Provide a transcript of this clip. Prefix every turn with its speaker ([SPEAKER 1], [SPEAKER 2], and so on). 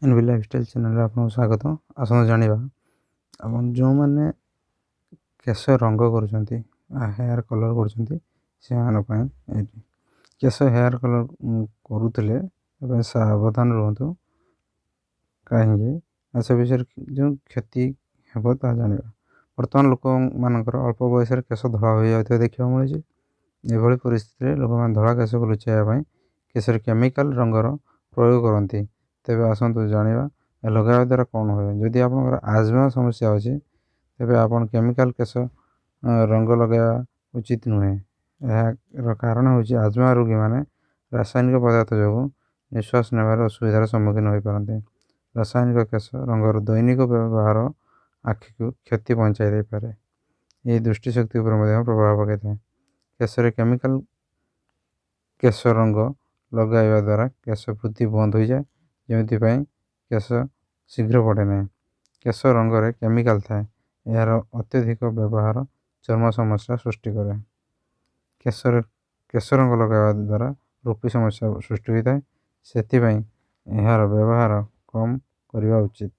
[SPEAKER 1] N V lifestyle channel आपको स्वागत। आसत जाना आप जो मैंने केश रंग कर हेयर कलर कर केश हेयर कलर करुले सावधान रुहतु कहीं से विषय जो क्षति हे जाना। बर्तमान लोक मानकर अल्प बयस केश धड़ा हो जाता देखा मिली। ये परिस्थिति लोक मैंने धड़ा केश को लुचाइवाई केश केमिकल रंगर प्रयोग करती। तेज आसतु जाना लगाइवा द्वारा कौन हुए। जदि आप आजमा समस्या अच्छी तेज आप केमिकल केश रंग लगाइवा उचित नुहे। यार कारण हूँ आजमा रोगी मैंने रासायनिक पदार्थ जो निश्वास नेबार असुविधार सम्मुखीन हो पारती। रासायनिक केश रंगर दैनिक व्यवहार आखि को क्षति पहुँचाई पारे। यह दृष्टिशक्ति प्रभाव पकड़ केश केमिकल केश रंग लगाइवा द्वारा केश वृद्धि बंद हो जाए जमीपाई केश शीघ्र बढ़े ना। केश रंग केमिकल थाए यार अत्यधिक व्यवहार चर्म समस्या सृष्टि करे। केश रंग लगाइवा द्वारा रूपी समस्या सृष्टि होता है। से यार व्यवहार कम करवा उचित।